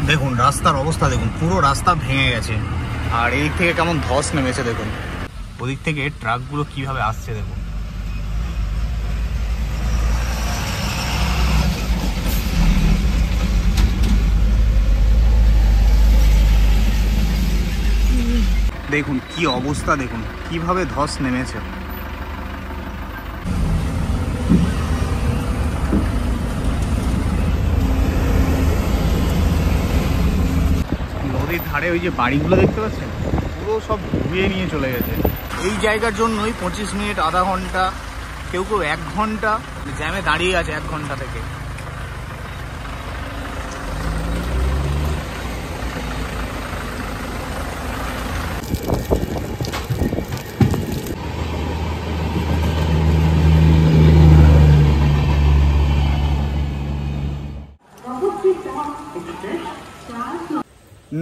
দেখুন রাস্তার অবস্থা দেখুন, পুরো রাস্তা ভেঙে গেছে। আর এই থেকে কেমন ধস নেমেছে দেখুন, ওদিক থেকে ট্রাকগুলো কিভাবে আসছে দেখুন। দেখুন কি অবস্থা, দেখুন কিভাবে ধস নেমেছে। নদীর ধারে ওই যে বাড়িগুলো দেখতে পাচ্ছেন, পুরো সব ধুয়ে নিয়ে চলে গেছে। এই জায়গার জন্যই 25 মিনিট, আধা ঘন্টা, কেউ কেউ 1 ঘন্টা জ্যামে দাঁড়িয়ে আছে, 1 ঘন্টা থেকে।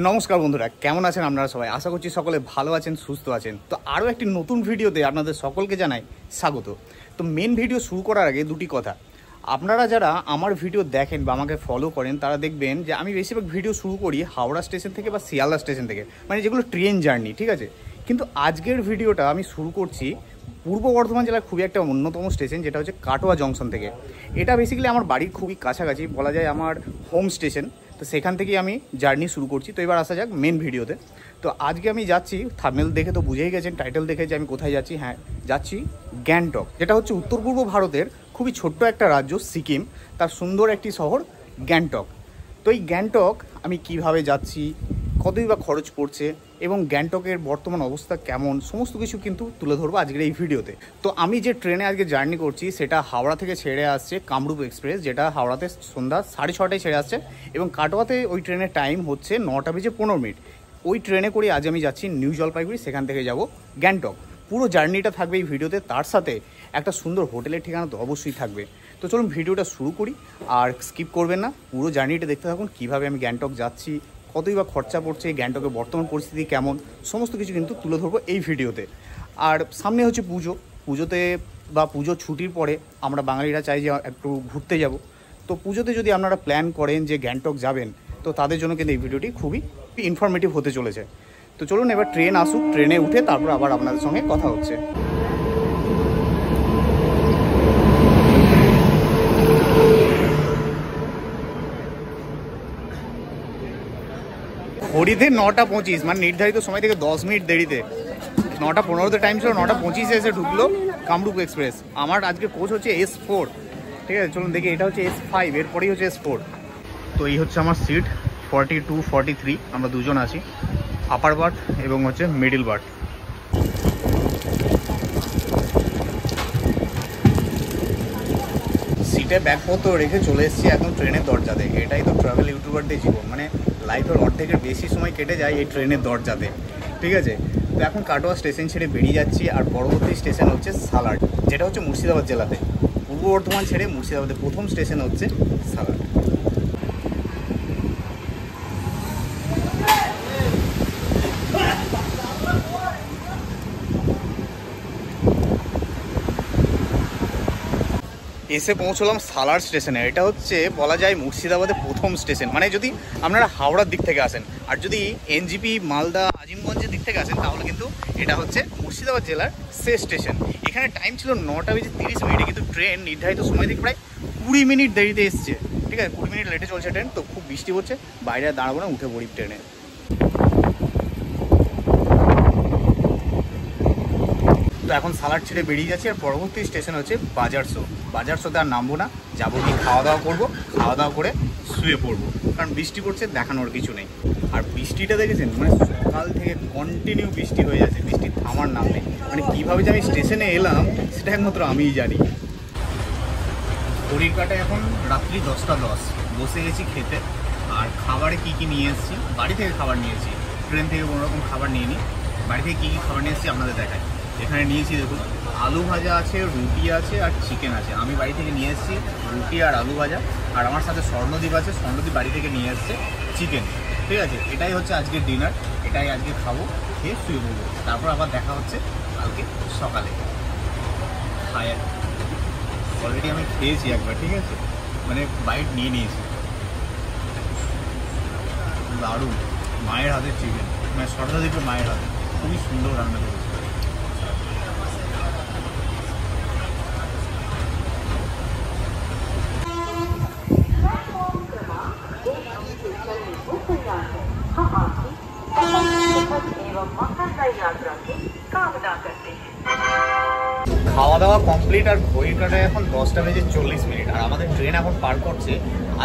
নমস্কার বন্ধুরা, কেমন আছেন আপনারা সবাই? আশা করছি সকলে ভালো আছেন, সুস্থ আছেন। তো আরও একটি নতুন ভিডিওতে আপনাদের সকলকে জানাই স্বাগত। তো মেন ভিডিও শুরু করার আগে দুটি কথা। আপনারা যারা আমার ভিডিও দেখেন বা আমাকে ফলো করেন তারা দেখবেন যে আমি বেশিরভাগ ভিডিও শুরু করি হাওড়া স্টেশন থেকে বা শিয়ালদা স্টেশন থেকে, মানে যেগুলো ট্রেন জার্নি, ঠিক আছে। কিন্তু আজকের ভিডিওটা আমি শুরু করছি পূর্ব বর্ধমান জেলার খুবই একটা অন্যতম স্টেশন, যেটা হচ্ছে কাটোয়া জংশন থেকে। এটা বেসিক্যালি আমার বাড়ির খুবই কাছাকাছি, বলা যায় আমার হোম স্টেশন। তো সেখান থেকেই আমি জার্নি শুরু করছি। তো এবার আসা যাক মেন ভিডিওতে। তো আজকে আমি যাচ্ছি, থাম্বনেল দেখে তো বুঝেই গেছেন, টাইটেল দেখে, যে আমি কোথায় যাচ্ছি। হ্যাঁ, যাচ্ছি গ্যাংটক, যেটা হচ্ছে উত্তর পূর্ব ভারতের খুবই ছোট্ট একটা রাজ্য সিকিম, তার সুন্দর একটি শহর গ্যাংটক। তো এই গ্যাংটক আমি কিভাবে যাচ্ছি, কতই বা খরচ পড়ছে এবং গ্যাংটকের বর্তমান অবস্থা কেমন, সমস্ত কিছু কিন্তু তুলে ধরবো আজকের এই ভিডিওতে। তো আমি যে ট্রেনে আজকে জার্নি করছি সেটা হাওড়া থেকে ছেড়ে আসছে কামরূপ এক্সপ্রেস, যেটা হাওড়াতে সন্ধ্যা 6:30টায় ছেড়ে আসছে, এবং কাটোয়াতে ওই ট্রেনের টাইম হচ্ছে 9:15। ওই ট্রেনে করে আজ আমি যাচ্ছি নিউ জলপাইগুড়ি, সেখান থেকে যাব গ্যাংটক। পুরো জার্নিটা থাকবে এই ভিডিওতে, তার সাথে একটা সুন্দর হোটেলের ঠিকানা তো অবশ্যই থাকবে। তো চলুন ভিডিওটা শুরু করি, আর স্কিপ করবেন না, পুরো জার্নিটা দেখতে থাকুন, কীভাবে আমি গ্যাংটক যাচ্ছি, কতই বা খরচা পড়ছে, গ্যাংটকের বর্তমান পরিস্থিতি কেমন, সমস্ত কিছু কিন্তু তুলে ধরবো এই ভিডিওতে। আর সামনে হচ্ছে পুজোতে বা পুজোর ছুটির পরে আমরা বাঙালিরা চাই যে একটু ঘুরতে যাব। তো পুজোতে যদি আপনারা প্ল্যান করেন যে গ্যাংটক যাবেন, তো তাদের জন্য কিন্তু এই ভিডিওটি খুবই ইনফরমেটিভ হতে চলেছে। তো চলুন এবার ট্রেন আসুক, ট্রেনে উঠে তারপর আবার আপনাদের সঙ্গে কথা হচ্ছে। ঘড়িতে 9:25, মানে নির্ধারিত সময় থেকে 10 মিনিট দেরিতে। 9:15-তে টাইম ছিল, 9:25-এ এসে ঢুকলো কামরূপ এক্সপ্রেস। আমার আজকে কোচ হচ্ছে S4, ঠিক আছে। চলুন দেখি, এটা হচ্ছে S5, এরপরেই হচ্ছে S4। তো এই হচ্ছে আমার সিট 42, 43, আমরা দুজন আছি, আপার বার্থ এবং হচ্ছে মিডিল বার্থ। সিটে ব্যাগপত্র রেখে চলে এসেছি একদম ট্রেনের দরজাতে। এটাই তো ট্রাভেল ইউটিউবারদের জীবন, মানে লাইফের অর্ধেকের বেশি সময় কেটে যায় এই ট্রেনের দরজাতে, ঠিক আছে। তো এখন কাটোয়া স্টেশন ছেড়ে বেরিয়ে যাচ্ছি, আর পরবর্তী স্টেশন হচ্ছে সালার, যেটা হচ্ছে মুর্শিদাবাদ জেলাতে। পূর্ব বর্ধমান ছেড়ে মুর্শিদাবাদের প্রথম স্টেশন হচ্ছে সালার। এসে পৌঁছলাম সালার স্টেশনে। এটা হচ্ছে বলা যায় মুর্শিদাবাদের প্রথম স্টেশন, মানে যদি আপনারা হাওড়ার দিক থেকে আসেন, আর যদি এনজিপি, মালদা, আজিমগঞ্জের দিক থেকে আসেন, তাহলে কিন্তু এটা হচ্ছে মুর্শিদাবাদ জেলার শেষ স্টেশন। এখানে টাইম ছিল 9:30, কিন্তু ট্রেন নির্ধারিত সময় থেকে প্রায় 20 মিনিট দেরিতে এসছে, ঠিক আছে। 20 মিনিট লেটে চলছে ট্রেন। তো খুব বৃষ্টি হচ্ছে, বাইরে দাঁড়াবো না, উঠে পড়ি ট্রেনে। তো এখন সালার ছেড়ে বেরিয়ে যাচ্ছি, আর পরবর্তী স্টেশন হচ্ছে বাজারশোতে আর নামবো না, যাবো কি খাওয়া দাওয়া করবো, খাওয়া দাওয়া করে শুয়ে পড়বো, কারণ বৃষ্টি পড়ছে, দেখানোর কিছু নেই। আর বৃষ্টিটা দেখেছেন, মানে সকাল থেকে কন্টিনিউ বৃষ্টি হয়ে যাচ্ছে, বৃষ্টি থামার নাম নেই। মানে কীভাবে যে আমি স্টেশনে এলাম সেটা একমাত্র আমিই জানি। ঘড়ির কাটায় এখন রাত্রি 10:10, বসে গেছি খেতে। আর খাবারে কী কী নিয়ে এসেছি, বাড়ি থেকে খাবার নিয়েছি, ট্রেন থেকে কোনো রকম খাবার নিয়ে নিই। বাড়ি থেকে কী কী খাবার নিয়ে এসেছি আপনাদের দেখাই। এখানে নিয়েছি দেখুন, আলু ভাজা আছে, রুটি আছে, আর চিকেন আছে। আমি বাড়ি থেকে নিয়ে এসেছি রুটি আর আলু ভাজা, আর আমার সাথে স্বর্ণদ্বীপ আছে, স্বর্ণদ্বীপ বাড়ি থেকে নিয়ে এসছে চিকেন, ঠিক আছে। এটাই হচ্ছে আজকের ডিনার, এটাই আজকে খাবো, খেয়ে শুয়ে পড়বো। তারপর আবার দেখা হচ্ছে কালকে সকালে। খায় অলরেডি আমি খেয়েছি একবার, ঠিক আছে, মানে বাইট নিয়ে নিয়েছি। দারুণ, মায়ের হাতের চিকেন, মানে সরদাদিকে মায়ের হাতে খুবই সুন্দর রান্না করেছে। খাওয়া দাওয়া কমপ্লিট, আর ঘড়ির কাটায় এখন 10:40 আর আমাদের ট্রেন এখন পার করছে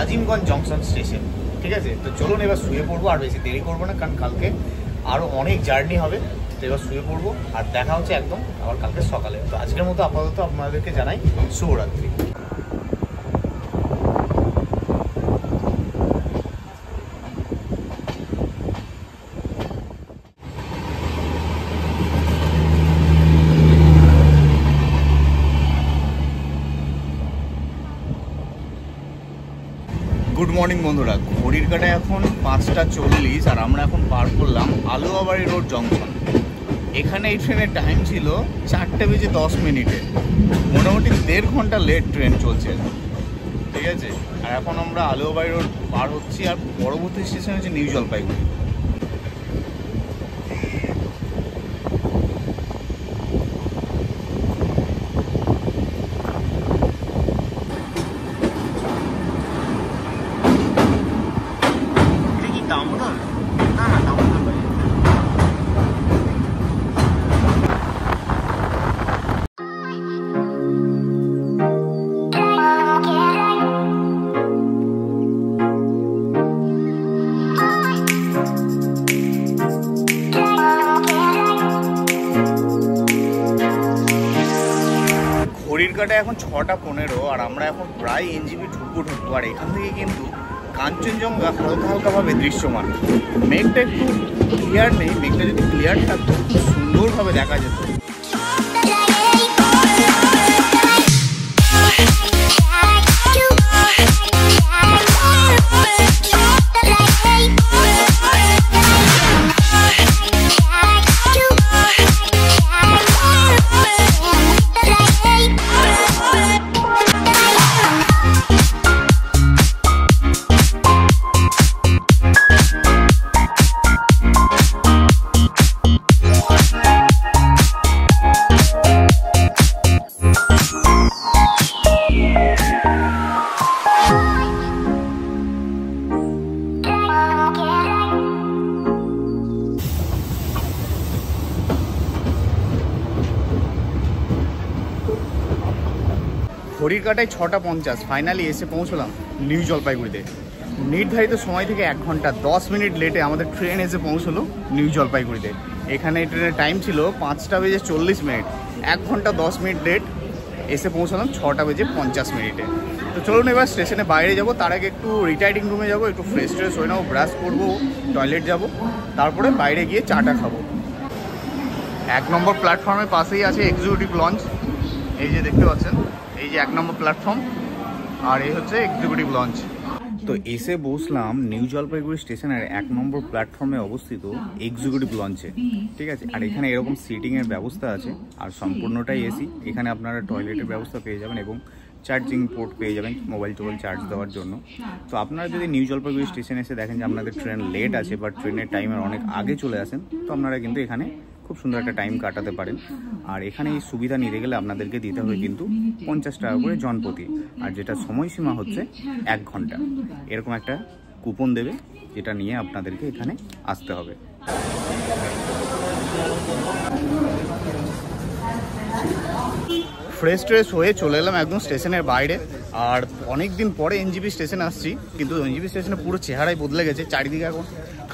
আজিমগঞ্জ জংশন স্টেশন। ঠিক আছে, তো চলুন এবার শুয়ে পড়বো, আর বেশি দেরি করবো না, কারণ কালকে আরও অনেক জার্নি হবে। তো এবার শুয়ে পড়বো, আর দেখা হচ্ছে একদম আবার কালকে সকালে। তো আজকের মতো আপাতত আপনাদেরকে জানাই শুভরাত্রি। গুড মর্নিং বন্ধুরা, ঘড়ির কাটায় এখন 5:40 আর আমরা এখন পার করলাম আলুয়াবাড়ি রোড জংশন। এখানে এই ট্রেনের টাইম ছিল 4:10। মোটামুটি 1.5 ঘন্টা লেট ট্রেন চলছে। ঠিক আছে, আর এখন আমরা আলুয়াবাড়ি রোড পার হচ্ছি, আর পরবর্তী স্টেশন হচ্ছে নিউ জলপাইগুড়ি। ঘড়ির কাটায় এখন 6:15 আর আমরা এখন প্রায় এনজিপি ঢুকবো। আর এখান থেকে কিন্তু কাঞ্চনজঙ্ঘা হালকা হালকাভাবে দৃশ্যমান। মেঘটা একটু ক্লিয়ার নেই, মেঘটা যদি ক্লিয়ার থাকতো খুব সুন্দরভাবে দেখা যেত। ঘড়ির কাটায় 6:50, ফাইনালি এসে পৌঁছলাম নিউ জলপাইগুড়িতে। নির্ধারিত সময় থেকে 1 ঘন্টা 10 মিনিট লেটে আমাদের ট্রেন এসে পৌঁছলো নিউ জলপাইগুড়িতে। এখানে ট্রেনের টাইম ছিল 5:40। 1 ঘন্টা 10 মিনিট লেট, এসে পৌঁছলাম 6:50। তো চলুন এবার স্টেশনে বাইরে যাব। তার আগে একটু রিটায়ারিং রুমে যাব, একটু ফ্রেশ ট্রেশ হয়ে নেবো, ব্রাশ করবো, টয়লেট যাব, তারপরে বাইরে গিয়ে চাটা খাবো। 1 নম্বর প্ল্যাটফর্মের পাশেই আছে এক্সিকিউটিভ লঞ্চ। এই যে দেখতে পাচ্ছেন, এই যে 1 নম্বর প্ল্যাটফর্ম, আর এই হচ্ছে এক্সিকিউটিভ লঞ্চ। তো এসে বসলাম নিউ জলপাইগুড়ি স্টেশনের 1 নম্বর প্ল্যাটফর্মে অবস্থিত এক্সিকিউটিভ লঞ্চে। ঠিক আছে, আর এখানে এরকম সিটিংয়ের ব্যবস্থা আছে, আর সম্পূর্ণটাই এসি। এখানে আপনারা টয়লেটের ব্যবস্থা পেয়ে যাবেন এবং চার্জিং পোর্ট পেয়ে যাবেন মোবাইল টোবাইল চার্জ দেওয়ার জন্য। তো আপনারা যদি নিউ জলপাইগুড়ি স্টেশনে এসে দেখেন যে আপনাদের ট্রেন লেট আছে বা ট্রেনের টাইমের অনেক আগে চলে আসেন, তো আপনারা কিন্তু এখানে খুব সুন্দর একটা টাইম কাটাতে পারেন। আর এখানে এই সুবিধা নিতে গেলে আপনাদেরকে দিতে হবে কিন্তু 50 টাকা করে জনপ্রতি, আর যেটা সময়সীমা হচ্ছে 1 ঘন্টা। এরকম একটা কুপন দেবে, যেটা নিয়ে আপনাদেরকে এখানে আসতে হবে। ফ্রেশ ট্রেশ হয়ে চলে এলাম একদম স্টেশনের বাইরে। আর অনেক দিন পরে এনজিপি স্টেশনে আসছি, কিন্তু এনজিপি স্টেশনে পুরো চেহারাই বদলে গেছে। চারিদিকে এখন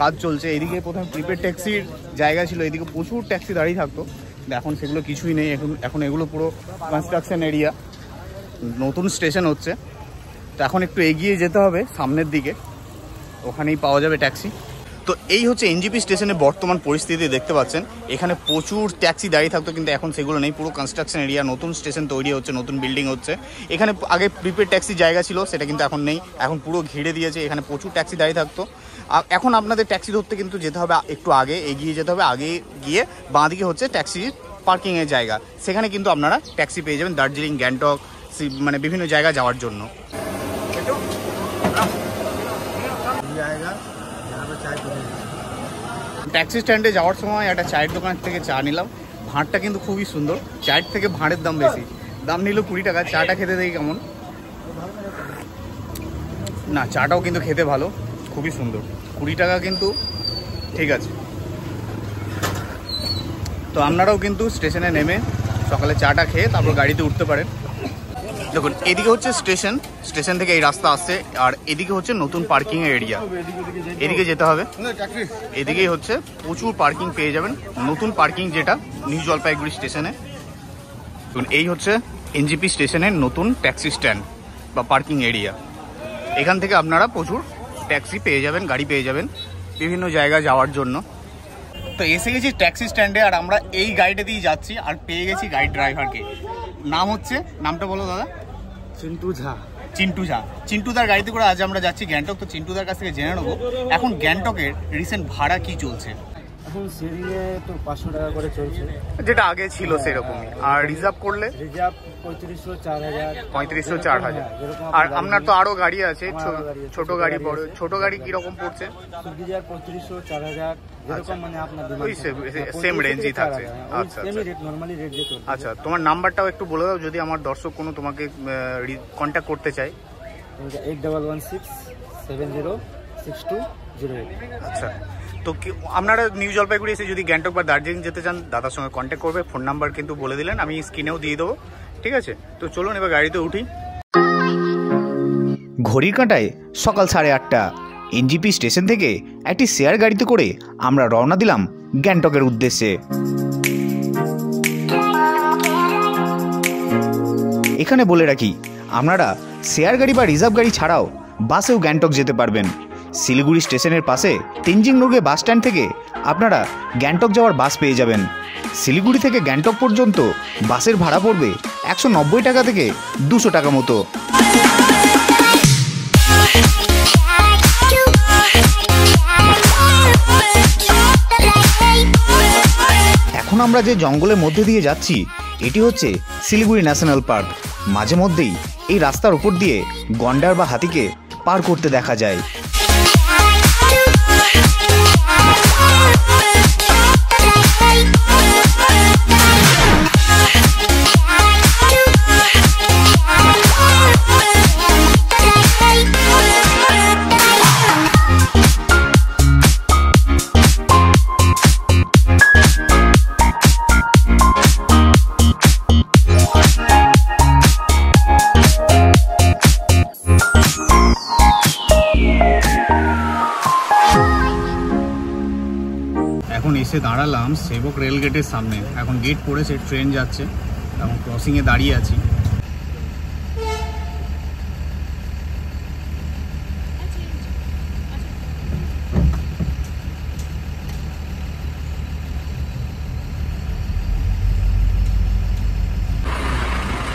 কাজ চলছে। এইদিকে প্রথমে প্রিপেড ট্যাক্সির জায়গা ছিল, এইদিকে প্রচুর ট্যাক্সি দাঁড়িয়ে থাকতো, এখন সেগুলো কিছুই নেই। এখন এগুলো পুরো কনস্ট্রাকশন এরিয়া, নতুন স্টেশন হচ্ছে। তো এখন একটু এগিয়ে যেতে হবে সামনের দিকে, ওখানেই পাওয়া যাবে ট্যাক্সি। তো এই হচ্ছে এনজিপি স্টেশনের বর্তমান পরিস্থিতি। দেখতে পাচ্ছেন এখানে প্রচুর ট্যাক্সি দাঁড়িয়ে থাকতো, কিন্তু এখন সেগুলো নেই। পুরো কনস্ট্রাকশন এরিয়া, নতুন স্টেশন তৈরি হচ্ছে, নতুন বিল্ডিং হচ্ছে। এখানে আগে প্রিপেড ট্যাক্সি জায়গা ছিল, সেটা কিন্তু এখন নেই, এখন পুরো ঘিরে দিয়েছে। এখানে প্রচুর ট্যাক্সি দাঁড়িয়ে থাকতো। এখন আপনাদের ট্যাক্সি ধরতে কিন্তু যেতে হবে একটু আগে, এগিয়ে যেতে হবে। আগে গিয়ে বাঁদিকে হচ্ছে ট্যাক্সি পার্কিংয়ের জায়গা, সেখানে কিন্তু আপনারা ট্যাক্সি পেয়ে যাবেন দার্জিলিং, গ্যাংটক, মানে বিভিন্ন জায়গা যাওয়ার জন্য। জায়গা ট্যাক্সি স্ট্যান্ডে যাওয়ার সময় একটা চায়ের দোকান থেকে চা নিলাম। ভাঁড়টা কিন্তু খুবই সুন্দর, চায়ের থেকে ভাঁড়ের দাম বেশি। দাম নিল 20 টাকা। চাটা খেতে দেখি কেমন, না চাটাও কিন্তু খেতে ভালো, খুবই সুন্দর। 20 টাকা কিন্তু ঠিক আছে। তো আপনারাও কিন্তু স্টেশনে নেমে সকালে চাটা খেয়ে তারপর গাড়িতে উঠতে পারেন। দেখুন এদিকে হচ্ছে স্টেশন, স্টেশন থেকে এই রাস্তা আসছে, আর এদিকে হচ্ছে নতুন পার্কিং এরিয়া। এদিকে যেতে হবে, এদিকেই হচ্ছে প্রচুর পার্কিং পেয়ে যাবেন, নতুন পার্কিং যেটা নিউ জলপাইগুড়ি স্টেশনে। দেখুন এই হচ্ছে এনজিপি স্টেশনের নতুন ট্যাক্সি স্ট্যান্ড বা পার্কিং এরিয়া। এখান থেকে আপনারা প্রচুর ট্যাক্সি পেয়ে যাবেন, গাড়ি পেয়ে যাবেন বিভিন্ন জায়গায় যাওয়ার জন্য। তো এসে গেছি ট্যাক্সি স্ট্যান্ডে, আর আমরা এই গাড়িটা দিয়ে যাচ্ছি, আর পেয়ে গেছি গাড়ি ড্রাইভারকে। নাম হচ্ছে, নামটা বলো দাদা। চিন্টু ঝা। চিন্টু ঝা। চিন্টুদার গাড়িতে করে আজ আমরা যাচ্ছি গ্যাংটক। তো চিন্টুদার কাছ থেকে জেনে নেবো এখন গ্যাংটকের রিসেন্ট ভাড়া কি চলছে। এখন শেয়ারিংয়ে তো 500 টাকা করে চলছে, যেটা আগে ছিল সেরকমই। আর রিজার্ভ করলে রিজার্ভ 3500, 4000, 3500, 4000। আর আপনার তো আরো গাড়ি আছে, ছোট গাড়ি, বড় ছোট গাড়ি কিরকম পড়ছে? সুবিধার 3500, 4000 যেরকম মানে আপনার ওই সেম রেঞ্জই থাকছে। আচ্ছা সেমি রেট, নরমালি রেট যে চলছে। আচ্ছা তোমার নাম্বারটাও একটু বলে দাও যদি আমার দর্শক কোনো তোমাকে কন্ট্যাক্ট করতে চায়। 8116706208। আচ্ছা, তো আপনারা নিউ জলপাইগুড়ি এসে যদি গ্যাংটক বা দার্জিলিং যেতে চান দাদার সঙ্গে কন্ট্যাক্ট করবে। ফোন নাম্বার কিন্তু বলে দিলেন, আমি স্ক্রিনেও দিয়ে দেবো, ঠিক আছে? তো চলুন এবার গাড়িতে উঠি। ঘড়ির কাঁটায় সকাল 8:30। এনজিপি স্টেশন থেকে একটি শেয়ার গাড়িতে করে আমরা রওনা দিলাম গ্যাংটকের উদ্দেশ্যে। এখানে বলে রাখি আপনারা শেয়ার গাড়ি বা রিজার্ভ গাড়ি ছাড়াও বাসেও গ্যাংটক যেতে পারবেন। শিলিগুড়ি স্টেশনের পাশে তেনজিং নোরগে বাস স্ট্যান্ড থেকে আপনারা গ্যাংটক যাওয়ার বাস পেয়ে যাবেন। শিলিগুড়ি থেকে গ্যাংটক পর্যন্ত বাসের ভাড়া পড়বে 190 টাকা থেকে 200 টাকা মতো। এখন আমরা যে জঙ্গলের মধ্যে দিয়ে যাচ্ছি এটি হচ্ছে শিলিগুড়ি ন্যাশনাল পার্ক। মাঝে মধ্যেই এই রাস্তার উপর দিয়ে গন্ডার বা হাতিকে পার করতে দেখা যায়। এখন এসে দাঁড়ালাম সেবক রেল গেটের সামনে। এখন গেট পড়েছে, ট্রেন যাচ্ছে, এখন ক্রসিংয়ে দাঁড়িয়ে আছি।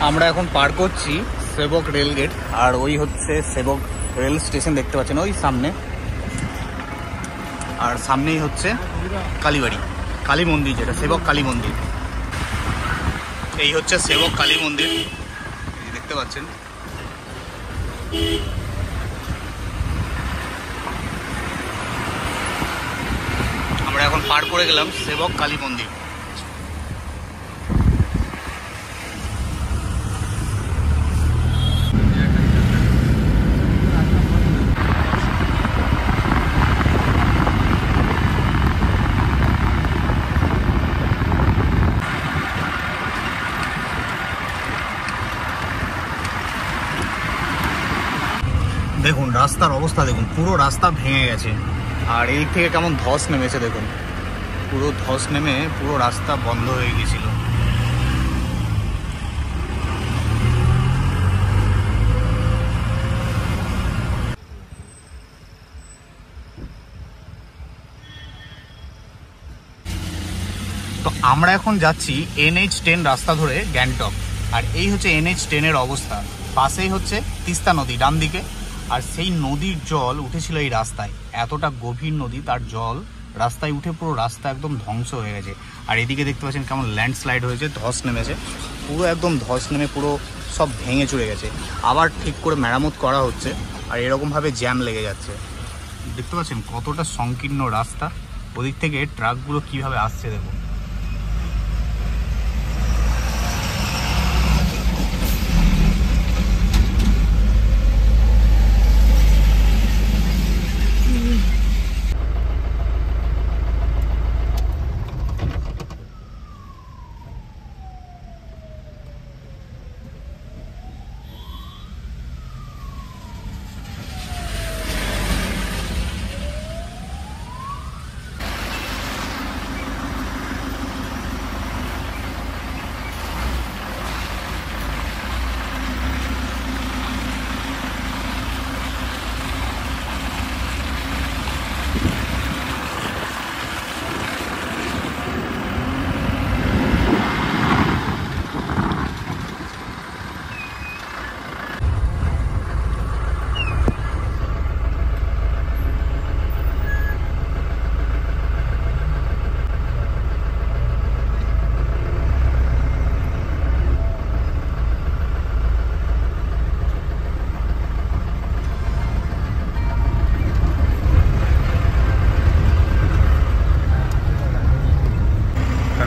আমরা এখন পার করছি সেবক রেল গেট, আর ওই হচ্ছে সেবক রেল স্টেশন দেখতে পাচ্ছেন ওই সামনে। আর সামনেই হচ্ছে কালীবাড়ি, কালী মন্দির, যেটা সেবক কালী মন্দির। এই হচ্ছে সেবক কালী মন্দির, দেখতে পাচ্ছেন। আমরা এখন পার করে গেলাম সেবক কালী মন্দির। দেখুন রাস্তার অবস্থা দেখুন, পুরো রাস্তা ভেঙে গেছে। আর এই থেকে কেমন ধস নেমেছে দেখুন, পুরো ধস নেমে পুরো রাস্তা বন্ধ হয়ে গেছিল। তো আমরা এখন যাচ্ছি NH10 রাস্তা ধরে গ্যাংটক। আর এই হচ্ছে NH10-এর অবস্থা। পাশেই হচ্ছে তিস্তা নদী ডান দিকে, আর সেই নদীর জল উঠেছিল এই রাস্তায়। এতটা গভীর নদী, তার জল রাস্তায় উঠে পুরো রাস্তা একদম ধ্বংস হয়ে গেছে। আর এদিকে দেখতে পাচ্ছেন কেমন ল্যান্ডস্লাইড হয়েছে, ধস নেমেছে, পুরো একদম ধস নেমে পুরো সব ভেঙে চলে গেছে। আবার ঠিক করে মেরামত করা হচ্ছে, আর এরকমভাবে জ্যাম লেগে যাচ্ছে। দেখতে পাচ্ছেন কতটা সংকীর্ণ রাস্তা, ওদিক থেকে ট্রাকগুলো কিভাবে আসছে দেখুন।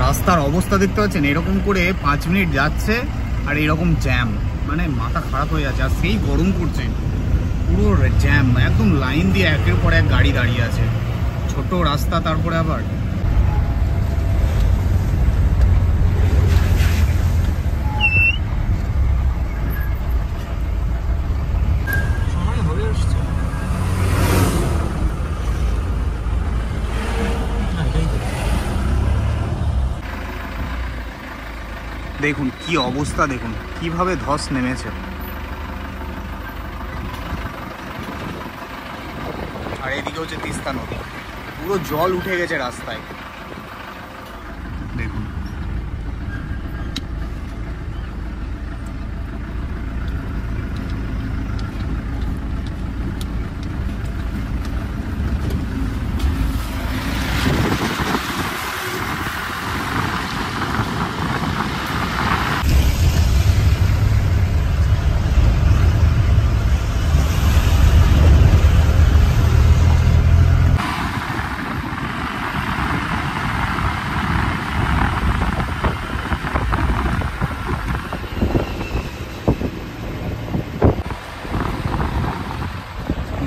রাস্তার অবস্থা দেখতে পাচ্ছেন, এরকম করে 5 মিনিট যাচ্ছে আর এরকম জ্যাম, মানে মাথা খারাপ হয়ে যাচ্ছে। আর সেই গরম করছে, পুরো জ্যাম, একদম লাইন দিয়ে একের পর এক গাড়ি দাঁড়িয়ে আছে। ছোট রাস্তা, তারপরে আবার দেখুন কি অবস্থা, দেখুন কিভাবে ধস নেমেছে। আর এদিকে হচ্ছে তিস্তা নদী, পুরো জল উঠে গেছে রাস্তায় দেখুন।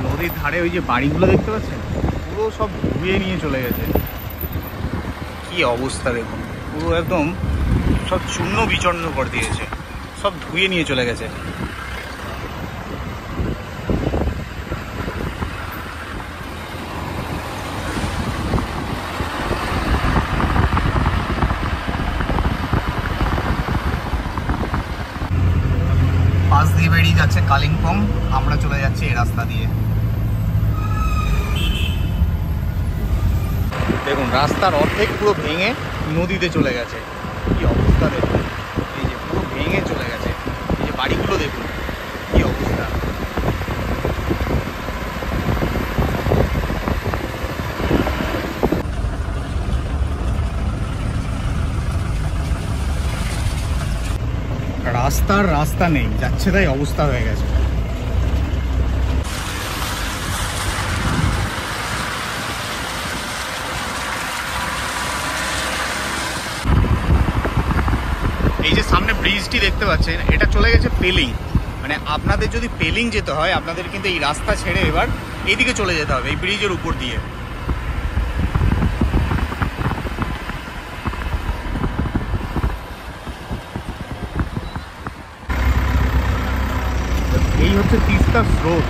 নদীর ধারে ওই যে বাড়িগুলো দেখতে পাচ্ছেন, পুরো সব ধুয়ে নিয়ে চলে গেছে। কি অবস্থা দেখুন, পুরো একদম সব চূর্ণ বিচূর্ণ করে দিয়েছে, সব ধুয়ে নিয়ে চলে গেছে। পাশ দিয়ে বেরিয়ে যাচ্ছে কালিম্পং, আমরা চলে যাচ্ছি এই রাস্তা দিয়ে। দেখুন রাস্তার অর্ধেক পুরো ভেঙে নদীতে চলে গেছে, কি অবস্থা দেখুন। এই যে পুরো ভেঙে চলে গেছে, এই যে বাড়িগুলো দেখুন কি অবস্থা। রাস্তা নেই, যাচ্ছে তাই অবস্থা হয়ে গেছে। এই যে সামনে ব্রিজটি দেখতে পাচ্ছেন, এটা চলে গেছে পেলিং। মানে আপনাদের যদি পেলিং যেতে হয়, আপনাদের কিন্তু এই রাস্তা ছেড়ে এবার এইদিকে চলে যেতে হবে, এই ব্রিজের উপর দিয়ে। এই হচ্ছে তিস্তার স্রোত,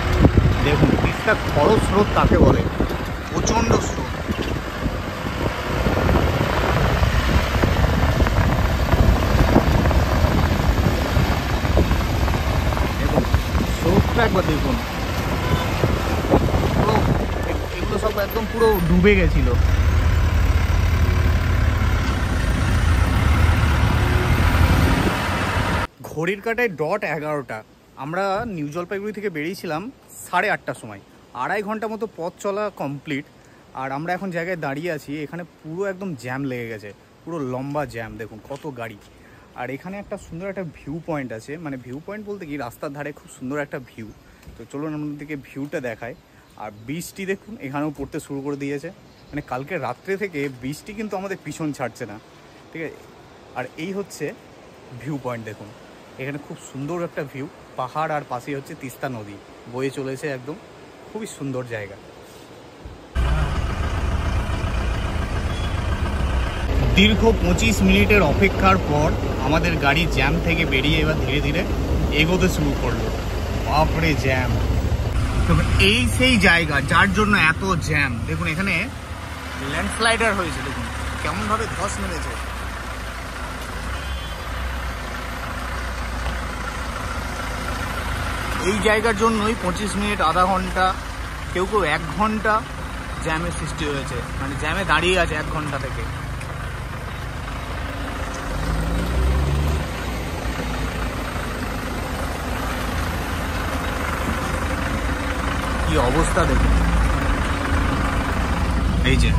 দেখুন তিস্তার খরচ স্রোত কাকে বলে, প্রচণ্ড স্রোত। দেখুন স্রোতটা একবার দেখুন, পুরো এগুলো সব একদম পুরো ডুবে গেছিল। ঘড়ির কাঁটায় .11টা। আমরা নিউ জলপাইগুড়ি থেকে বেরিয়েছিলাম 8:30টার সময়, 2.5 ঘন্টা মতো পথ চলা কমপ্লিট। আর আমরা এখন জায়গায় দাঁড়িয়ে আছি, এখানে পুরো একদম জ্যাম লেগে গেছে, পুরো লম্বা জ্যাম, দেখুন কত গাড়ি। আর এখানে একটা সুন্দর একটা ভিউ পয়েন্ট আছে, মানে ভিউ পয়েন্ট বলতে কি রাস্তার ধারে খুব সুন্দর একটা ভিউ। তো চলুন আপনাদেরকে ভিউটা দেখায়। আর বৃষ্টি দেখুন এখানেও পড়তে শুরু করে দিয়েছে, মানে কালকে রাত্রে থেকে বৃষ্টি কিন্তু আমাদের পিছন ছাড়ছে না, ঠিক আছে। আর এই হচ্ছে ভিউ পয়েন্ট, দেখুন এখানে খুব সুন্দর একটা ভিউ, পাহাড় আর পাশেই হচ্ছে তিস্তা নদী বয়ে চলেছে একদম, খুবই সুন্দর জায়গা। দীর্ঘ 25 মিনিটের অপেক্ষার পর আমাদের গাড়ি জ্যাম থেকে বেরিয়ে এবার ধীরে ধীরে এগোতে শুরু করলো। বাপরে জ্যাম! এই সেই জায়গা যার জন্য এত জ্যাম। দেখুন এখানে ল্যান্ডস্লাইডার হয়েছে, দেখুন কেমন ভাবে ধস মেরেছে। এই জায়গার জন্যই 25 মিনিট, আধা ঘন্টা, কেউ কেউ 1 ঘন্টা জ্যামের সৃষ্টি হয়েছে, মানে জ্যামে দাঁড়িয়ে আছে 1 ঘন্টা থেকে। কি অবস্থা দেখুন, এই যে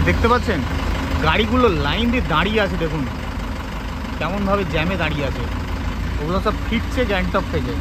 দেখতে পাচ্ছেন গাড়িগুলো লাইন দিয়ে দাঁড়িয়ে আছে, দেখুন কেমন ভাবে জ্যামে দাঁড়িয়ে আছে। ওগুলো সব ফিরছে গ্যাংটক থেকে।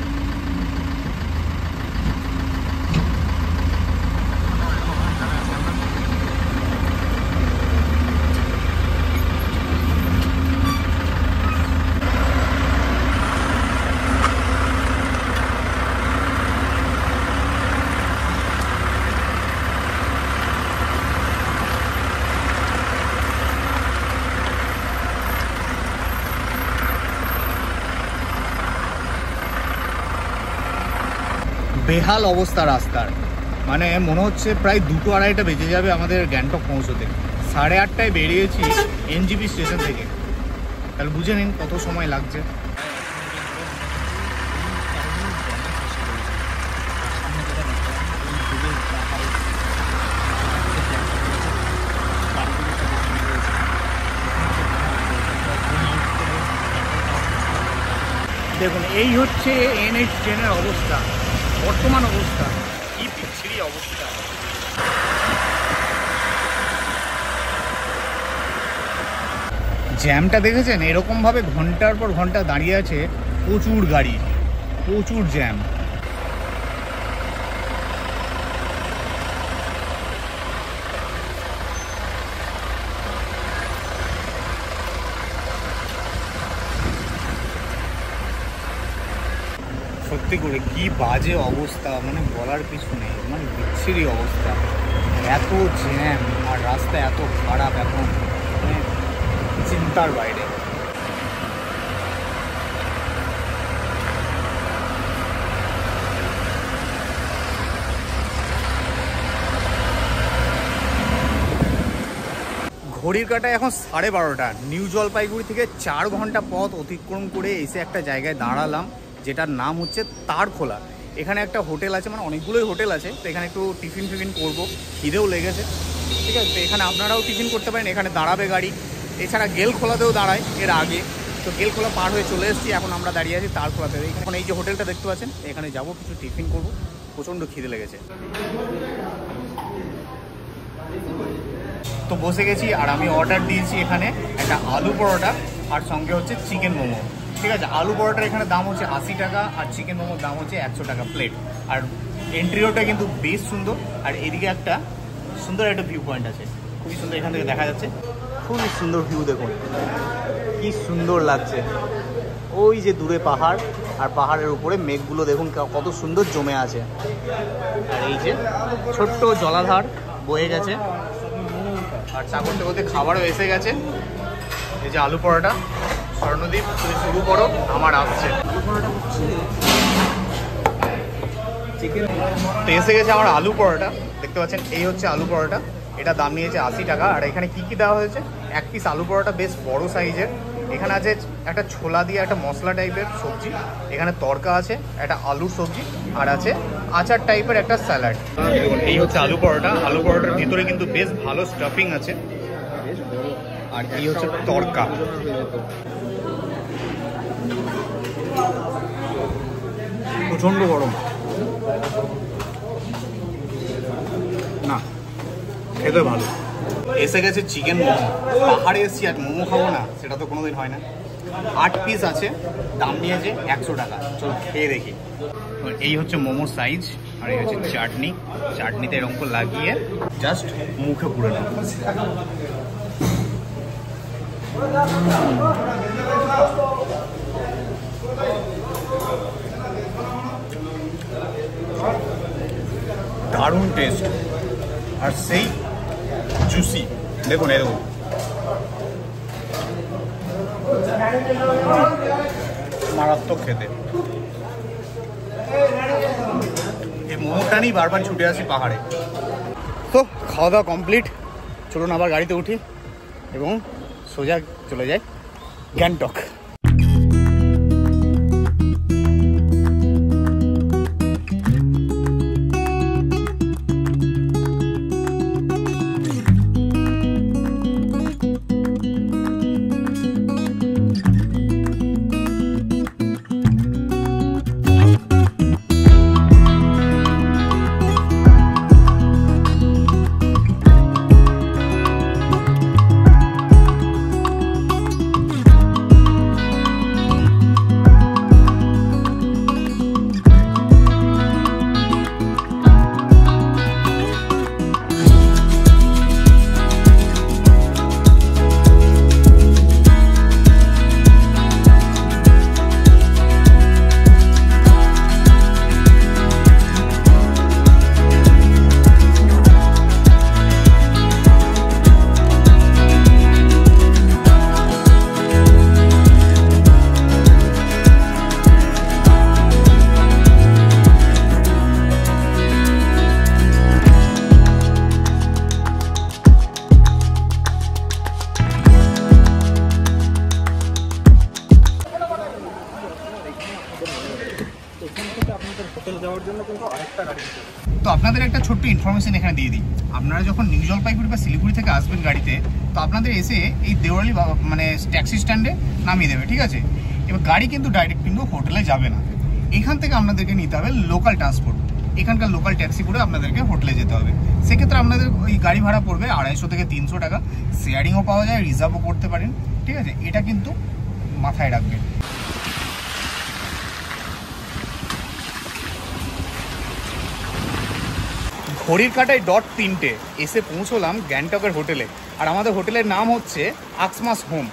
বেহাল অবস্থা রাস্তার, মানে মনে হচ্ছে প্রায় 2-2:30 বেজে যাবে আমাদের গ্যাংটক পৌঁছতে। 8:30টায় বেরিয়েছি এনজিপি স্টেশন থেকে, তাহলে বুঝে নিন কত সময় লাগছে। দেখুন এই হচ্ছে NH10-এর অবস্থা, বর্তমান অবস্থা কি বিচ্ছিরি অবস্থা। জ্যামটা দেখেছেন, এরকম ভাবে ঘন্টার পর ঘন্টা দাঁড়িয়ে আছে প্রচুর গাড়ি, প্রচুর জ্যাম। সত্যি করে কি বাজে অবস্থা, মানে বলার কিছু নেই, মানে বিচ্ছিরি অবস্থা। এত জ্যাম আর রাস্তা এত খারাপ এখন, মানে চিন্তার বাইরে। ঘড়ির কাঁটায় এখন 12:30। নিউ জলপাইগুড়ি থেকে 4 ঘন্টা পথ অতিক্রম করে এসে একটা জায়গায় দাঁড়ালাম, যেটার নাম হচ্ছে তারখোলা। এখানে একটা হোটেল আছে, মানে অনেকগুলোই হোটেল আছে, তো এখানে একটু টিফিন করবো, খিদেও লেগেছে, ঠিক আছে। তো এখানে আপনারাও টিফিন করতে পারেন, এখানে দাঁড়াবে গাড়ি। এছাড়া গেলখোলাতেও দাঁড়ায় এর আগে, তো গেলখোলা পার হয়ে চলে এসেছি, এখন আমরা দাঁড়িয়ে আছি তারখোলাতে। এখন এই যে হোটেলটা দেখতে পাচ্ছেন, এখানে যাবো, কিছু টিফিন করবো, প্রচণ্ড খিদে লেগেছে। তো বসে গেছি, আর আমি অর্ডার দিয়েছি এখানে একটা আলু পরোটা আর সঙ্গে হচ্ছে চিকেন মোমো, ঠিক আছে। আলু পরোটার এখানে দাম হচ্ছে 80 টাকা, আর চিকেন মোমোর দাম হচ্ছে 100 টাকা প্লেট। আর এন্ট্রিওটা কিন্তু বেশ সুন্দর, আর এদিকে একটা সুন্দর একটা ভিউ পয়েন্ট আছে, খুবই সুন্দর, এখান থেকে দেখা যাচ্ছে খুবই সুন্দর ভিউ। দেখুন কি সুন্দর লাগছে, ওই যে দূরে পাহাড়, আর পাহাড়ের উপরে মেঘগুলো দেখুন কত সুন্দর জমে আছে। আর এই যে ছোট্ট জলাধার বয়ে গেছে, আর চা করতে করতে খাবারও এসে গেছে। এই যে আলু পরোটা, স্বর্ণদ্বীপ তুমি শুরু করো, আমার আসছে। তো এসে গেছে আমার আলু পরোটা, দেখতে পাচ্ছেন এই হচ্ছে আলু পরোটা। এটা দাম নিয়েছে 80 টাকা। আর এখানে কি কি দেওয়া হয়েছে, এক পিস আলু পরোটা বেশ বড় সাইজের, এখানে আছে একটা ছোলা দিয়ে একটা মশলা টাইপের সবজি, এখানে তরকা আছে, একটা আলুর সবজি, আর আছে আচার টাইপের একটা স্যালাড। এই হচ্ছে আলু পরোটা। আলু পরোটার ভিতরে কিন্তু বেশ ভালো স্টাফিং আছে, আর এই হচ্ছে তরকা। প্রচণ্ড গরম, না খেতে ভালো। এসে গেছে চিকেন মোমো। পাহাড়ে এসেছি আর মোমো খাবো না, সেটা তো কোনোদিন হয় না। 8 পিস আছে, দাম নিয়েছে 100 টাকা। চলো খেয়ে দেখি। এই হচ্ছে মোমোর সাইজ, আর এই হচ্ছে চাটনি। চাটনিতে এরকম করে লাগিয়ে জাস্ট মুখে পুরে নেব। দারুণ টেস্ট আর সেই জুসি। দেখুন এই দেখুন, মারাত্মক খেতে। এই মোমোটা নিয়েই বারবার ছুটে আসি পাহাড়ে। তো খাওয়া দাওয়া কমপ্লিট, চলুন আবার গাড়িতে উঠি এবং সোজা চলে যাই গ্যাংটক। তো আপনাদের একটা ছোট্ট ইনফরমেশন এখানে দিয়ে দিই। আপনারা যখন নিউ জলপাইগুড়ি বা শিলিগুড়ি থেকে আসবেন গাড়িতে, তো আপনাদের এসে এই দেওয়ালি মানে ট্যাক্সি স্ট্যান্ডে নামিয়ে দেবে, ঠিক আছে? এবার গাড়ি কিন্তু ডাইরেক্ট কিন্তু হোটেলে যাবে না, এখান থেকে আপনাদেরকে নিতে হবে লোকাল ট্রান্সপোর্ট। এখানকার লোকাল ট্যাক্সি করে আপনাদেরকে হোটেলে যেতে হবে। সেক্ষেত্রে আপনাদের ওই গাড়ি ভাড়া পড়বে 250 থেকে 300 টাকা। শেয়ারিংও পাওয়া যায়, রিজার্ভও করতে পারেন, ঠিক আছে? এটা কিন্তু মাথায় রাখবেন। ঘড়ির কাঁটায় 3:00 এসে পৌঁছলাম গ্যাংটকের হোটেলে। আর আমাদের হোটেলের নাম হচ্ছে আকসমাস হোম।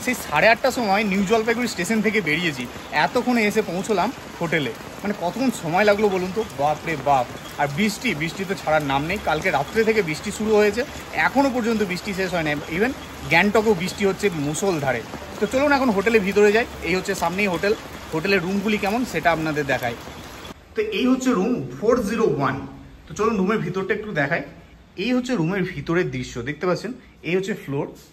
সেই 8:30টার সময় নিউ জলপাইগুড়ি স্টেশন থেকে বেরিয়েছি, এতক্ষণে এসে পৌঁছলাম হোটেলে। মানে কতক্ষণ সময় লাগলো বলুন তো, বাপরে বাপ। আর বৃষ্টি তো ছাড়ার নাম নেই। কালকে রাত্রে থেকে বৃষ্টি শুরু হয়েছে, এখনও পর্যন্ত বৃষ্টি শেষ হয় না। ইভেন গ্যাংটকেও বৃষ্টি হচ্ছে মুষলধারে। তো চলুন এখন হোটেলের ভিতরে যাই। এই হচ্ছে সামনেই হোটেল। হোটেলের রুমগুলি কেমন সেটা আপনাদের দেখাই। তো এই হচ্ছে রুম 401। তো চলুন রুমের ভিতরটা একটু দেখাই। এই হচ্ছে রুমের ভিতরের দৃশ্য, দেখতে পাচ্ছেন? এই হচ্ছে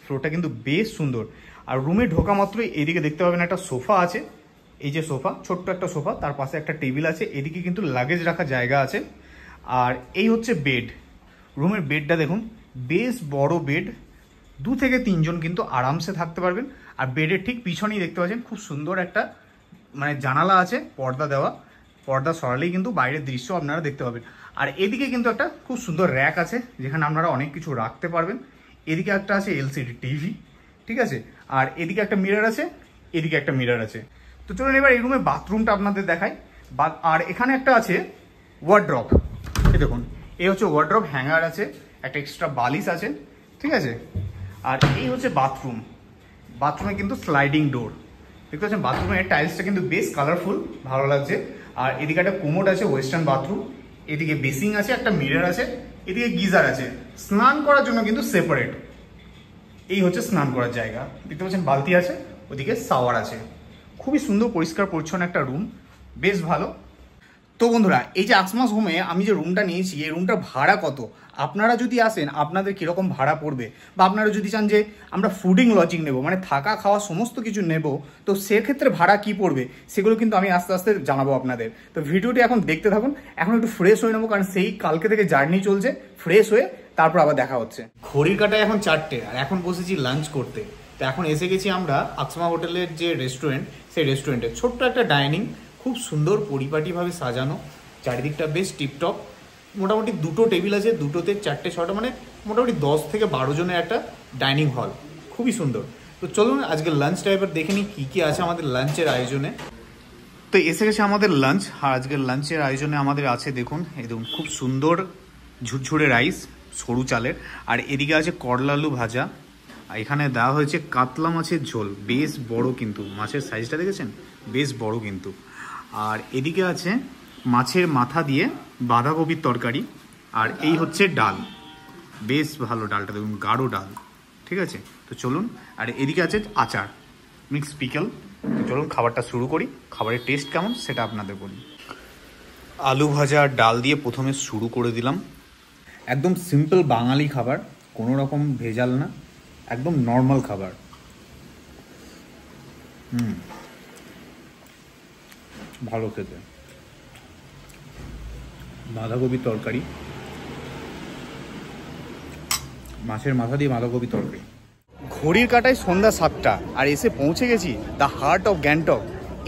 ফ্লোরটা কিন্তু বেশ সুন্দর। আর রুমে ঢোকা মাত্রই এইদিকে দেখতে পাবেন একটা সোফা আছে। এই যে সোফা, ছোট্ট একটা সোফা, তার পাশে একটা টেবিল আছে। এদিকে কিন্তু লাগেজ রাখার জায়গা আছে। আর এই হচ্ছে বেড। রুমের বেডটা দেখুন, বেশ বড় বেড। 2 থেকে 3 জন কিন্তু আরামসে থাকতে পারবেন। আর বেডের ঠিক পিছনেই দেখতে পাচ্ছেন খুব সুন্দর একটা মানে জানালা আছে, পর্দা দেওয়া। পর্দা সরালেই কিন্তু বাইরের দৃশ্য আপনারা দেখতে পাবেন। আর এদিকে কিন্তু একটা খুব সুন্দর র্যাক আছে, যেখানে আপনারা অনেক কিছু রাখতে পারবেন। এদিকে একটা আছে এলসিডি টিভি, ঠিক আছে? আর এদিকে একটা মিরর আছে, এদিকে একটা মিরর আছে। তো চলুন এবার এই রুমে বাথরুমটা আপনাদের দেখাই। আর এখানে একটা আছে ওয়ার্ড্রপ। এই দেখুন, এই হচ্ছে ওয়ার্ড্রপ, হ্যাঙ্গার আছে, একটা এক্সট্রা বালিশ আছে, ঠিক আছে? আর এই হচ্ছে বাথরুম। বাথরুমে কিন্তু স্লাইডিং ডোর, দেখতে পাচ্ছেন? বাথরুমের টাইলসটা কিন্তু বেশ কালারফুল, ভালো লাগছে। আর এদিকে একটা কোমোড আছে, ওয়েস্টার্ন বাথরুম। এদিকে বেসিং আছে, একটা মিরর আছে, এদিকে গিজার আছে। স্নান করার জন্য কিন্তু সেপারেট। এই হচ্ছে স্নান করার জায়গা, দেখতে পাচ্ছেন? বালতি আছে, ওদিকে শাওয়ার আছে। খুবই সুন্দর পরিষ্কার পরিচ্ছন্ন একটা রুম, বেশ ভালো। তো বন্ধুরা, এই যে আকসমাস হোমে আমি যে রুমটা নিয়েছি, এই রুমটার ভাড়া কত, আপনারা যদি আসেন আপনাদের কীরকম ভাড়া পড়বে, বা আপনারা যদি চান যে আমরা ফুডিং লজিং নেব, মানে থাকা খাওয়া সমস্ত কিছু নেব, তো সেক্ষেত্রে ভাড়া কি পড়বে সেগুলো কিন্তু আমি আস্তে আস্তে জানাবো আপনাদের। তো ভিডিওটি এখন দেখতে থাকুন। এখন একটু ফ্রেশ হয়ে নেবো, কারণ সেই কালকে থেকে জার্নি চলছে। ফ্রেশ হয়ে তারপর আবার দেখা হচ্ছে। ঘড়ির কাঁটায় এখন 4টে, আর এখন বসেছি লাঞ্চ করতে। তো এখন এসে গেছি আমরা আকসমা হোটেলের যে রেস্টুরেন্ট, সেই রেস্টুরেন্টে। ছোট্ট একটা ডাইনিং, খুব সুন্দর পরিপাটিভাবে সাজানো, চারিদিকটা বেশ টিপটপ। মোটামুটি 2টো টেবিল আছে, 2টোতে 4টে 6টা, মানে মোটামুটি 10 থেকে 12 জনের একটা ডাইনিং হল, খুবই সুন্দর। তো চলুন আজকে লাঞ্চ টাইপের দেখে নিই কী কী আছে আমাদের লাঞ্চের আয়োজনে। তো এসে গেছে আমাদের লাঞ্চ, আর আজকের লাঞ্চের আয়োজনে আমাদের আছে দেখুন, এই দেখুন খুব সুন্দর ঝুরঝুরে রাইস সরু চালের, আর এদিকে আছে করলা আলু ভাজা, আর এখানে দেওয়া হয়েছে কাতলা মাছের ঝোল, বেশ বড় কিন্তু, মাছের সাইজটা দেখেছেন বেশ বড় কিন্তু। আর এদিকে আছে মাছের মাথা দিয়ে বাঁধাকপির তরকারি, আর এই হচ্ছে ডাল, বেশ ভালো ডালটা দেখুন, গাঢ় ডাল, ঠিক আছে। তো চলুন, আর এদিকে আছে আচার, মিক্স পিকল। তো চলুন খাবারটা শুরু করি, খাবারের টেস্ট কেমন সেটা আপনাদের বলি। আলু ভাজা আর ডাল দিয়ে প্রথমে শুরু করে দিলাম, একদম সিম্পল বাঙালি খাবার, কোনো রকম ভেজাল না, একদম নর্মাল খাবার। ভালো খেতে। বাঁধাকপির তরকারি, মাছের মাথা দিয়ে বাঁধাকপির তরকারি। ঘড়ির কাঁটায় সন্ধ্যা 7টা, আর এসে পৌঁছে গেছি the heart of Gangtok,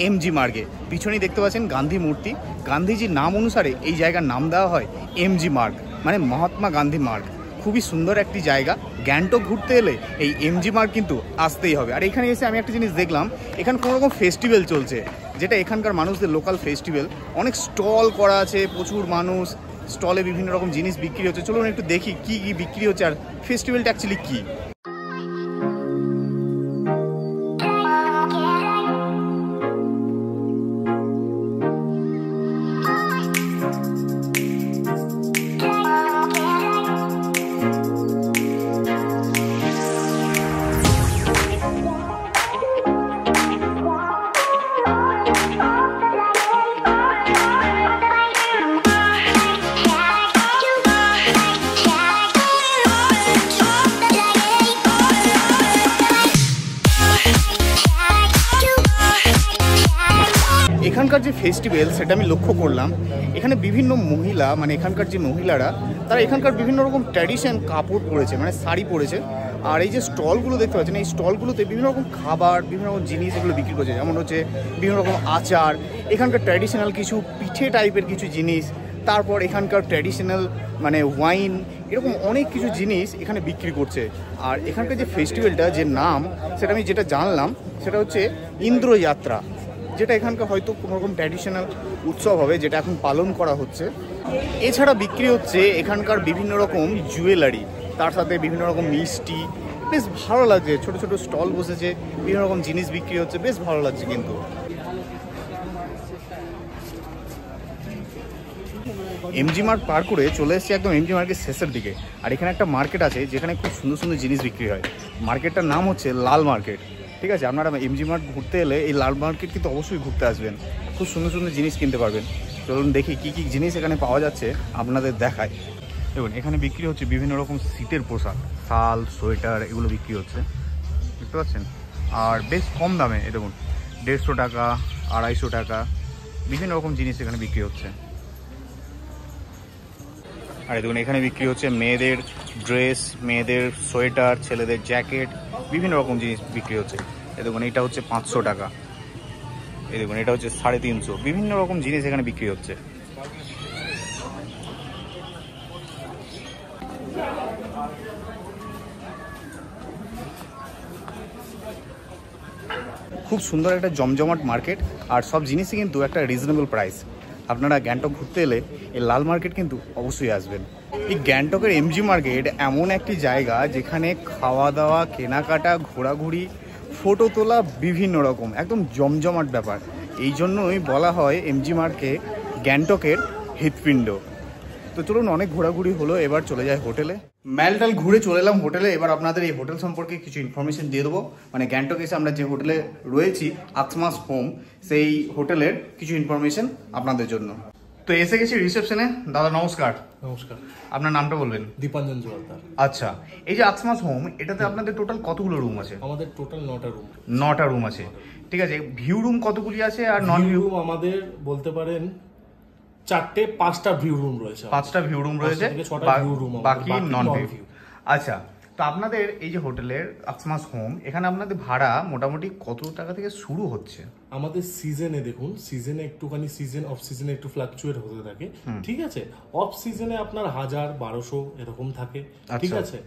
MG মার্গে। পিছনেই দেখতে পাচ্ছেন গান্ধী মূর্তি, গান্ধীজির নাম অনুসারে এই জায়গার নাম দেওয়া হয় এমজি মার্গ, মানে মহাত্মা গান্ধী মার্গ। খুবই সুন্দর একটি জায়গা, গ্যাংটক ঘুরতে এলে এই এমজি মার্গ কিন্তু আসতেই হবে। আর এখানে এসে আমি একটা জিনিস দেখলাম, এখানে কোনো রকম ফেস্টিভ্যাল চলছে, যেটা এখানকার মানুষদের লোকাল ফেস্টিভ্যাল। অনেক স্টল করা আছে, প্রচুর মানুষ, স্টলে বিভিন্ন রকম জিনিস বিক্রি হচ্ছে। চলুন একটু দেখি কি কি বিক্রি হচ্ছে আর ফেস্টিভ্যালটা অ্যাকচুয়ালি কী। এখানকার যে ফেস্টিভ্যাল সেটা আমি লক্ষ্য করলাম, এখানে বিভিন্ন মহিলা, মানে এখানকার যে মহিলারা, তারা এখানকার বিভিন্ন রকম ট্র্যাডিশন কাপড় পরেছে, মানে শাড়ি পরেছে। আর এই যে স্টলগুলো দেখতে পাচ্ছেন, এই স্টলগুলোতে বিভিন্ন রকম খাবার, বিভিন্ন রকম জিনিস এগুলো বিক্রি করছে, যেমন হচ্ছে বিভিন্ন রকম আচার, এখানকার ট্র্যাডিশনাল কিছু পিঠে টাইপের কিছু জিনিস, তারপর এখানকার ট্র্যাডিশনাল মানে ওয়াইন, এরকম অনেক কিছু জিনিস এখানে বিক্রি করছে। আর এখানকার যে ফেস্টিভ্যালটা, যে নাম, সেটা আমি যেটা জানলাম সেটা হচ্ছে ইন্দ্রযাত্রা, যেটা এখানকার হয়তো কোনো রকম ট্র্যাডিশনাল উৎসব হবে, যেটা এখন পালন করা হচ্ছে। এছাড়া বিক্রি হচ্ছে এখানকার বিভিন্ন রকম জুয়েলারি, তার সাথে বিভিন্ন রকম মিষ্টি, বেশ ভালো লাগছে। ছোট ছোট স্টল বসেছে, বিভিন্ন রকম জিনিস বিক্রি হচ্ছে, বেশ ভালো লাগছে। কিন্তু এমজি মার্গ পার করে চলে এসেছি একদম এমজি মার্গের শেষের দিকে। আর এখানে একটা মার্কেট আছে যেখানে খুব সুন্দর সুন্দর জিনিস বিক্রি হয়। মার্কেটটার নাম হচ্ছে লাল মার্কেট, ঠিক আছে। আপনারা এমজি মার্গ ঘুরতে এলে এই লাল মার্কেট কিন্তু অবশ্যই ঘুরতে আসবেন, খুব সুন্দর সুন্দর জিনিস কিনতে পারবেন। চলুন দেখি কী কী জিনিস এখানে পাওয়া যাচ্ছে, আপনাদের দেখায়। দেখুন এখানে বিক্রি হচ্ছে বিভিন্ন রকম শীতের পোশাক, শাল, সোয়েটার, এগুলো বিক্রি হচ্ছে, বুঝতে পারছেন। আর বেশ কম দামে, এ দেখুন 150 টাকা, 250 টাকা, বিভিন্ন রকম জিনিস এখানে বিক্রি হচ্ছে। আর দেখুন এখানে বিক্রি হচ্ছে মেয়েদের ড্রেস, মেয়েদের সোয়েটার, ছেলেদের জ্যাকেট, বিভিন্ন রকম জিনিস বিক্রি হচ্ছে। এই দেখুন এটা হচ্ছে 500 টাকা, এই দেখুন এটা হচ্ছে 350, বিভিন্ন রকম জিনিস এখানে বিক্রি হচ্ছে। খুব সুন্দর একটা জমজমাট মার্কেট, আর সব জিনিসই কিন্তু একটা রিজনেবল প্রাইস। আপনারা গ্যাংটক ঘুরতে এলে এই লাল মার্কেট কিন্তু অবশ্যই আসবেন। এই গ্যাংটকের এমজি মার্কেট এমন একটি জায়গা যেখানে খাওয়া দাওয়া, কেনাকাটা, ঘোরাঘুরি, ফটো তোলা, বিভিন্ন রকম একদম জমজমাট ব্যাপার। এই জন্যই বলা হয় এমজি মার্গকে গ্যাংটকের হৃৎপিণ্ড। তো চলুন, অনেক ঘোরাঘুরি হলো, এবার চলে যায় হোটেলে। ম্যালটাল ঘুরে চলে এলাম হোটেলে। এবার আপনাদের এই হোটেল সম্পর্কে কিছু ইনফরমেশন দিয়ে দেবো। মানে গ্যাংটকে এসে আমরা যে হোটেলে রয়েছি, আকসমাস হোম, সেই হোটেলের কিছু ইনফরমেশন আপনাদের জন্য। তো এসে গেছি রিসেপশনে। দাদা নমস্কার। নমস্কার। আপনার নামটা বলবেন? দীপাঞ্জন জোয়ারদার। আচ্ছা, এই যে আকসমাস হোম, এটাতে আপনাদের টোটাল কতগুলো রুম আছে? আমাদের টোটাল 9টা রুম। 9টা রুম আছে, ঠিক আছে। ভিউ রুম কতগুলি আছে আর নন ভিউ? আমাদের বলতে পারেন 5টা ভিউ রুম রয়েছে। 5টা ভিউ রুম রয়েছে, বাকি নন ভিউ। আচ্ছা, তো আপনাদের এই যে হোটেলের আক্সমাস হোম, এখানে আপনাদের ভাড়া মোটামুটি কত টাকা থেকে শুরু হচ্ছে? আমাদের সিজনে দেখুন, সিজনে একটুখানি সিজন অফ সিজনে একটু ফ্লাকচুয়েট হতে থাকে, ঠিক আছে। অফ সিজনে আপনার 1000-1200 এরকম থাকে, ঠিক আছে।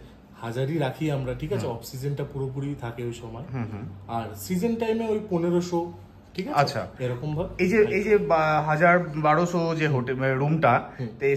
1000ই রাখি আমরা, ঠিক আছে। অফ সিজনটা পুরোপুরি থাকে ওই সময়, আর সিজন টাইমে ওই 1500, ঠিক আছে। আচ্ছা, এরকম ভাবে এই যে 1000-1200 যে হোটেল রুমটা,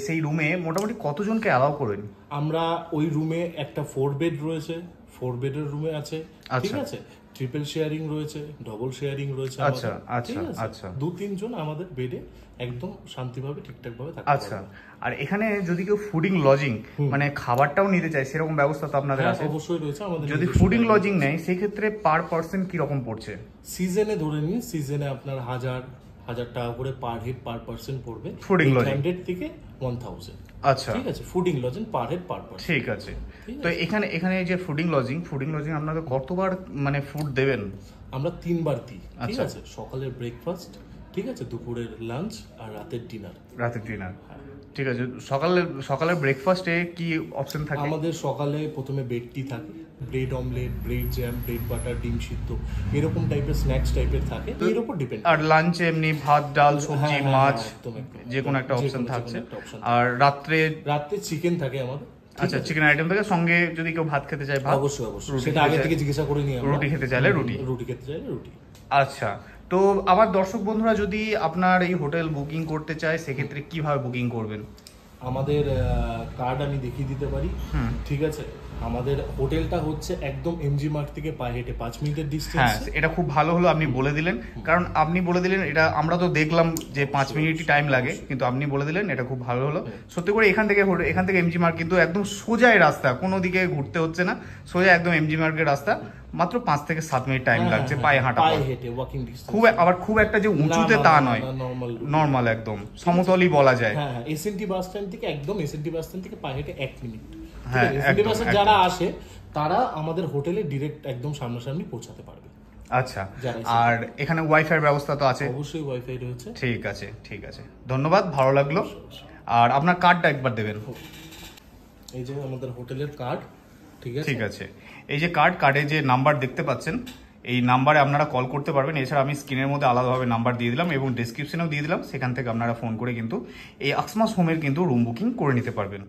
সেই রুমে মোটামুটি কতজনকে অ্যালাউ করেন? আমরা ওই রুমে একটা 4 বেড রয়েছে, 4 বেডের রুমে আছে, ঠিক আছে। ট্রিপল শেয়ারিং রয়েছে, ডবল শেয়ারিং রয়েছে। আচ্ছা আচ্ছা আচ্ছা, 2-3 জন আমাদের বেডে একদম শান্তিভাবে ঠিকঠাক ভাবে থাকে। আচ্ছা, আর এখানে যদি কেউ ফুডিং লজিং মানে খাবারটাও নিতে চায়, সেরকম ব্যবস্থা তো আপনাদের আছে? অবশ্যই রয়েছে আমাদের। যদি ফুডিং লজিং নেয় সেই ক্ষেত্রে পার পার্সন কি রকম পড়ছে? সিজনে ধরে নিন, সিজনে আপনার 1000 টাকা করে পার হেড পার পার্সন পড়বে, ফুডিং লজিং 100 থেকে 1000। আচ্ছা, ঠিক আছে, fooding lodging per head per person. ঠিক আছে। তো এখানে যে ফুডিং লজিং আপনাদের কতবার মানে ফুড দেবেন? আমরা 3 বার দিই, ঠিক আছে। সকালের ব্রেকফাস্ট, ঠিক আছে, দুপুরের লাঞ্চ আর রাতের ডিনার। ঠিক আছে। সকালের ব্রেকফাস্টে কি অপশন থাকে? আমাদের সকালে প্রথমে ব্রেড টি থাকে, bread omelette, bread jam, bread butter, ডিম সিদ্ধ, এরকম টাইপের স্ন্যাক্স টাইপের থাকে, এর উপর ডিপেন্ড। আর লাঞ্চে এমনি ভাত, ডাল, সবজি, মাছ, যে কোনো একটা অপশন থাকছে। আর রাত্রে চিকেন থাকে আমাদের। আচ্ছা, চিকেন আইটেম থাকে, সঙ্গে যদি কেউ ভাত খেতে চায় ভাত, অবশ্যই সেটা আগে থেকে জিজ্ঞাসা করে নিই আমরা। রুটি খেতে চাইলে রুটি। আচ্ছা, তো আমার দর্শক বন্ধুরা যদি আপনার এই হোটেল বুকিং করতে চায় সেক্ষেত্রে কিভাবে বুকিং করবেন? আমাদের কার্ড আমি দেখিয়ে দিতে পারি, ঠিক আছে। আমাদের হোটেলটা হচ্ছে একদম এমজি মার্ট থেকে পায়ে হেঁটে 5 মিনিটের ডিস্টেন্স। হ্যাঁ, এটা খুব ভালো হলো আপনি বলে দিলেন, কারণ আপনি বলে দিলেন এটা আমরা তো দেখলাম যে 5 মিনিটই টাইম লাগে, কিন্তু আপনি বলে দিলেন এটা খুব ভালো হলো। সত্যি করে এখান থেকে এমজি মার্ট কিন্তু একদম সোজাই রাস্তা, কোনো দিকে ঘুরতে হচ্ছে না, সোজা একদম এমজি মার্কের রাস্তা, মাত্র 5 থেকে 7 মিনিট টাইম লাগছে পায়ে হাঁটা, পায়ে হেঁটে ওয়াকিং ডিস্টেন্স। খুব একটা যে উঁচুতে তা নয়, নরমাল একদম সমতলই বলা যায়। হ্যাঁ, এসএনটি বাস স্ট্যান্ড থেকে একদম এসএনটি বাস স্ট্যান্ড থেকে পায়ে হেঁটে 1 মিনিট। হ্যাঁ, এসএনটি বাসে যারা আসে তারা আমাদের হোটেলে ডিরেক্ট একদম সামনাসামনি পৌঁছাতে পারবে। আচ্ছা, আর এখানে ওয়াইফাই ব্যবস্থা তো আছে? অবশ্যই ওয়াইফাই রয়েছে। ঠিক আছে, ধন্যবাদ, ভালো লাগলো। আর আপনার কার্ডটা একবার দেবেন। এই যে আমাদের হোটেলের কার্ড, ঠিক আছে। এই যে কার্ডে যে নাম্বার দেখতে পাচ্ছেন, এই নাম্বারে আপনারা কল করতে পারবেন। এছাড়া আমি স্ক্রিনের মধ্যে আলাদাভাবে নাম্বার দিয়ে দিলাম এবং ডেসক্রিপশনেও দিয়ে দিলাম, সেখান থেকে আপনারা ফোন করে কিন্তু এই আক্সমাস হোমের কিন্তু রুম বুকিং করে নিতে পারবেন।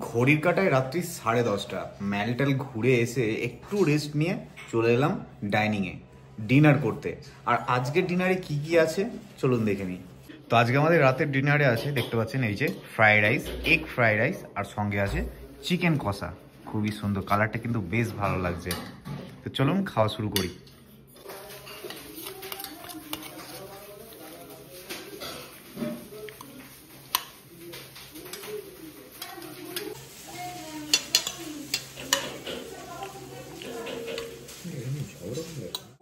ঘড়ির কাঁটায় রাত্রি 10:30, ম্যারিটাল ঘুরে এসে একটু রেস্ট নিয়ে চলে এলাম ডাইনিংয়ে ডিনার করতে। আর আজকের ডিনারে কি কি আছে চলুন দেখে নিই। তো আজকে আমাদের রাতের ডিনারে আছে, দেখতে পাচ্ছেন এই যে fried rice, egg fried rice, আর সঙ্গে আছে চিকেন কষা। খুবই সুন্দর, কালারটা কিন্তু বেশ ভালো লাগছে। তো চলুন খাওয়া শুরু করি।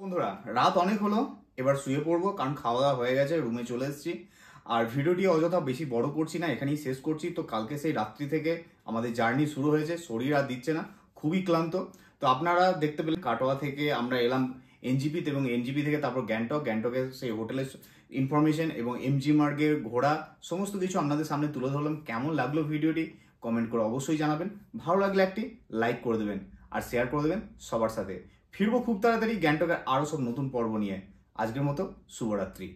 বন্ধুরা, রাত অনেক হলো, এবার শুয়ে পড়বো, কারণ খাওয়া দাওয়া হয়ে গেছে, রুমে চলে এসেছি। আর ভিডিওটি অযথা বেশি বড় করছি না, এখানেই শেষ করছি। তো কালকে সেই রাত্রি থেকে আমাদের জার্নি শুরু হয়েছে, শরীর আর দিচ্ছে না, খুবই ক্লান্ত। তো আপনারা দেখতে পেলেন কাটোয়া থেকে আমরা এলাম এনজিপিতে, এবং এনজিপি থেকে তারপর গ্যাংটকের সেই হোটেলের ইনফরমেশন এবং এমজি মার্গের ঘোরা সমস্ত কিছু আপনাদের সামনে তুলে ধরলাম। কেমন লাগলো ভিডিওটি কমেন্ট করে অবশ্যই জানাবেন। ভালো লাগলে একটি লাইক করে দেবেন আর শেয়ার করে দেবেন সবার সাথে। ফিরবো খুব তাড়াতাড়ি গ্যাংটকের আরও সব নতুন পর্ব নিয়ে। আজকের মতো শুভরাত্রি।